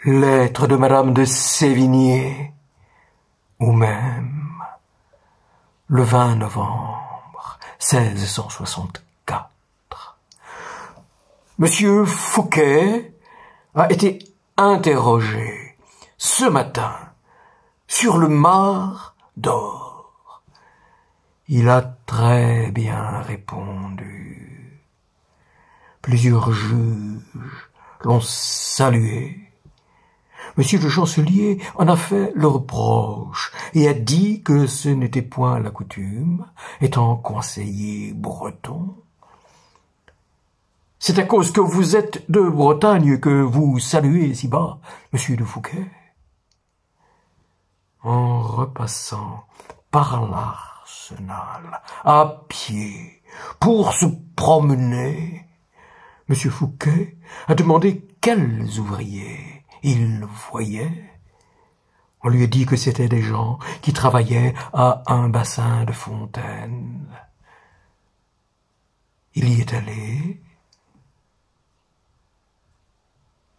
lettre de Madame de Sévigné, ou même le 20 novembre 1664. Monsieur Fouquet a été interrogé ce matin sur le Mar d'Or. Il a très bien répondu. Plusieurs juges l'ont salué. Monsieur le chancelier en a fait le reproche et a dit que ce n'était point la coutume, étant conseiller breton. C'est à cause que vous êtes de Bretagne que vous saluez si bas, monsieur de Fouquet. En repassant par l'Arsenal, à pied, pour se promener, monsieur Fouquet a demandé quels ouvriers il voyait. On lui a dit que c'étaient des gens qui travaillaient à un bassin de fontaine. Il y est allé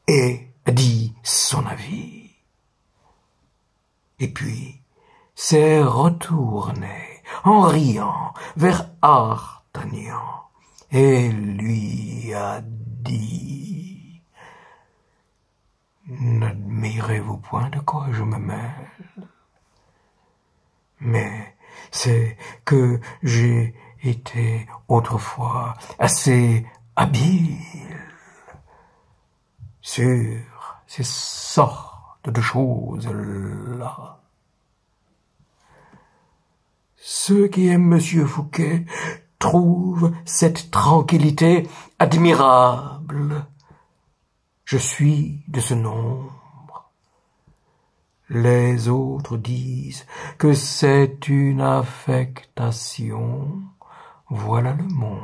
et a dit son avis. Et puis s'est retourné en riant vers D'Artagnan et lui a dit: n'admirez-vous point de quoi je me mêle? Mais c'est que j'ai été autrefois assez habile sur ces sortes de choses-là. Ceux qui aiment monsieur Fouquet trouvent cette tranquillité admirable. Je suis de ce nombre. Les autres disent que c'est une affectation. Voilà le monde.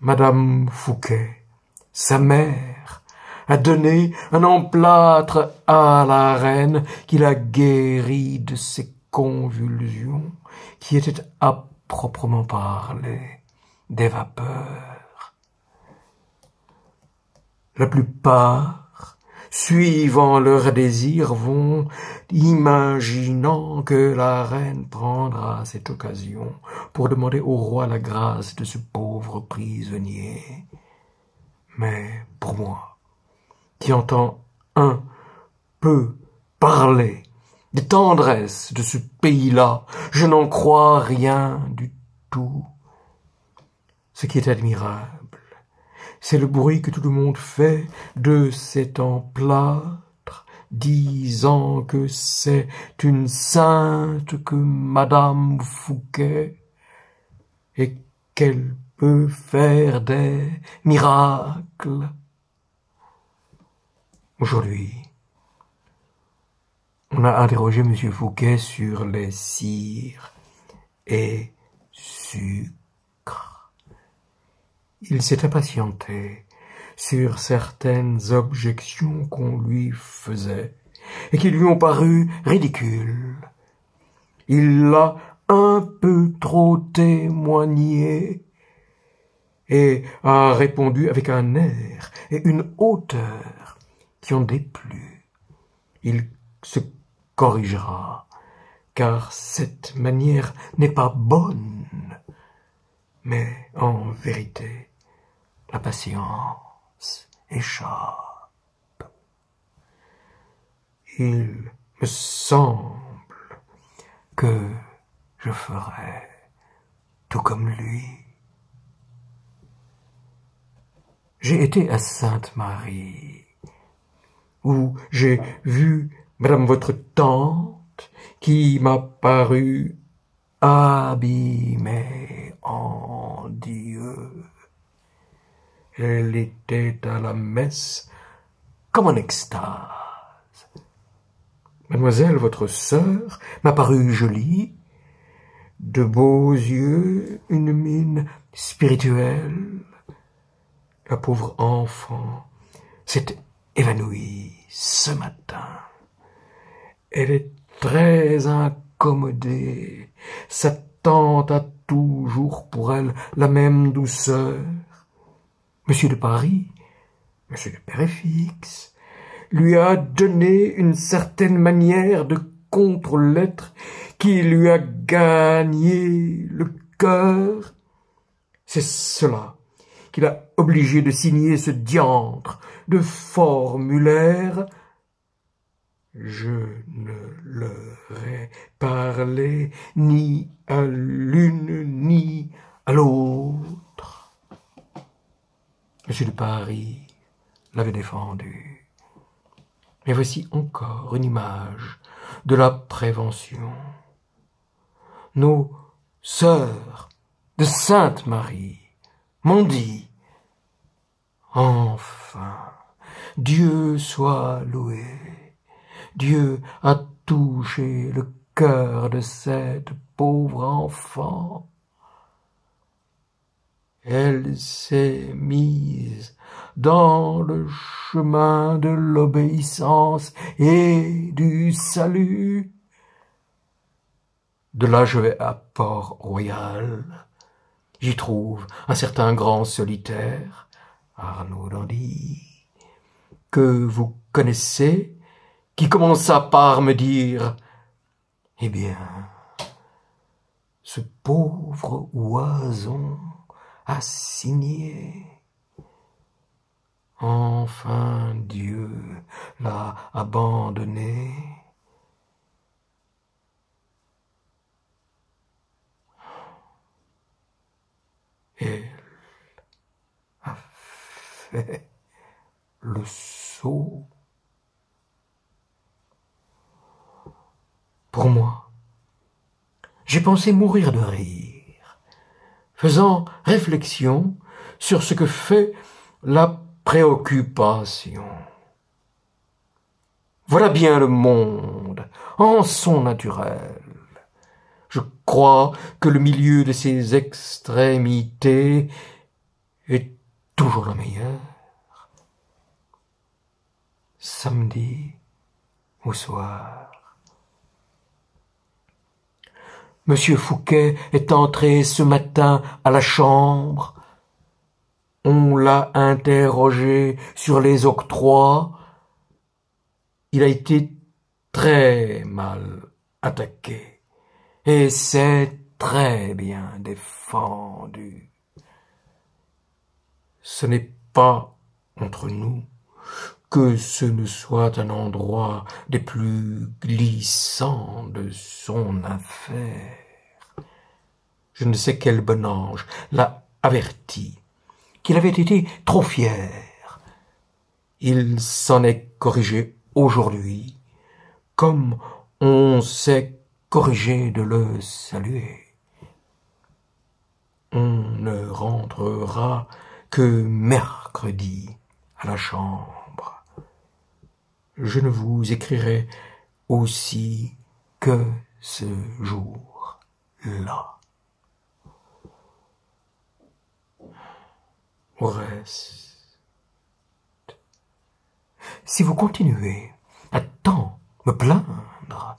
Madame Fouquet, sa mère, a donné un emplâtre à la reine qui l'a guérie de ses convulsions, qui étaient à proprement parler des vapeurs. La plupart, suivant leur désir, vont imaginant que la reine prendra cette occasion pour demander au roi la grâce de ce pauvre prisonnier. Mais pour moi, qui entend un peu parler des tendresses de ce pays-là, je n'en crois rien du tout. Ce qui est admirable, c'est le bruit que tout le monde fait de cet emplâtre, disant que c'est une sainte que Madame Fouquet, et qu'elle peut faire des miracles. Aujourd'hui, on a interrogé M. Fouquet sur les cires et sucres. Il s'est impatienté sur certaines objections qu'on lui faisait et qui lui ont paru ridicules. Il l'a un peu trop témoigné et a répondu avec un air et une hauteur qui ont déplu. Il se corrigera, car cette manière n'est pas bonne, mais en vérité, la patience échappe. Il me semble que je ferai tout comme lui. J'ai été à Sainte-Marie, où j'ai vu madame votre tante, qui m'a paru abîmée en Dieu. Elle était à la messe comme en extase. Mademoiselle, votre sœur, m'a paru jolie, de beaux yeux, une mine spirituelle. La pauvre enfant s'est évanouie ce matin. Elle est très incommodée. Sa tante a toujours pour elle la même douceur. Monsieur de Paris M. de Péréfixe lui a donné une certaine manière de contre-lettre qui lui a gagné le cœur. C'est cela qui l'a obligé de signer ce diantre de formulaire. Je ne leur ai parlé ni à l'une ni à l'autre. M. de Paris l'avait défendu. Et voici encore une image de la prévention. Nos sœurs de Sainte-Marie m'ont dit, enfin, Dieu soit loué, Dieu a touché le cœur de cette pauvre enfant. Elle s'est mise dans le chemin de l'obéissance et du salut. De là je vais à Port-Royal. J'y trouve un certain grand solitaire, Arnaud d'Andy, que vous connaissez, qui commença par me dire « Eh bien, ce pauvre oison a signé. Enfin Dieu l'a abandonné. » Elle a fait le saut. Pour moi, j'ai pensé mourir de rire, faisant réflexion sur ce que fait la préoccupation. Voilà bien le monde en son naturel. Je crois que le milieu de ces extrémités est toujours le meilleur. Samedi au soir. Monsieur Fouquet est entré ce matin à la chambre. On l'a interrogé sur les octrois. Il a été très mal attaqué. Et c'est très bien défendu. Ce n'est pas entre nous que ce ne soit un endroit des plus glissants de son affaire. Je ne sais quel bon ange l'a averti qu'il avait été trop fier. Il s'en est corrigé aujourd'hui, comme on s'est corrigé de le saluer. On ne rentrera que mercredi à la chambre. Je ne vous écrirai aussi que ce jour-là. Au reste, si vous continuez à tant me plaindre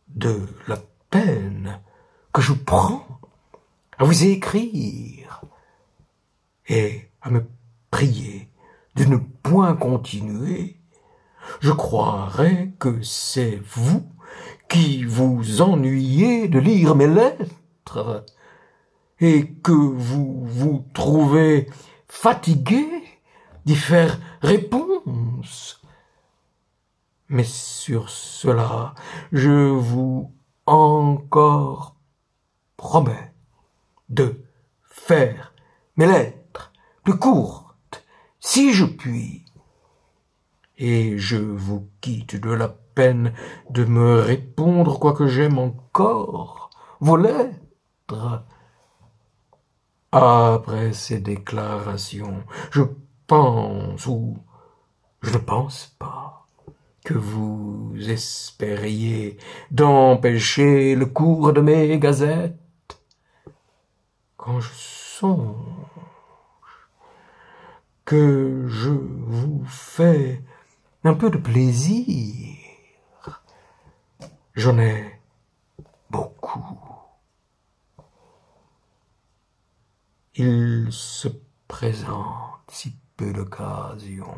de la peine que je prends à vous écrire et à me prier de ne point continuer, je croirais que c'est vous qui vous ennuyez de lire mes lettres et que vous vous trouvez fatigué d'y faire réponse. Mais sur cela, je vous encore promets de faire mes lettres plus courtes, si je puis. Et je vous quitte de la peine de me répondre, quoique j'aime encore vos lettres. Après ces déclarations, je pense ou je ne pense pas que vous espériez d'empêcher le cours de mes gazettes. Quand je songe que je vous fais un peu de plaisir, j'en ai beaucoup. Il se présente si peu d'occasion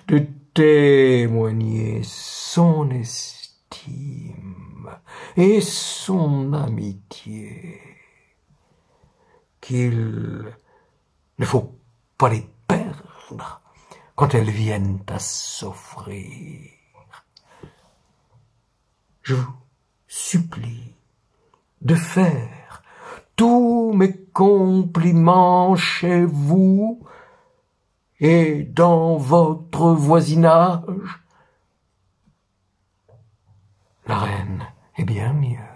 de témoigner son estime et son amitié, qu'il ne faut pas les perdre quand elles viennent à s'offrir. Je vous supplie de faire tous mes compliments chez vous et dans votre voisinage. La reine est bien mieux.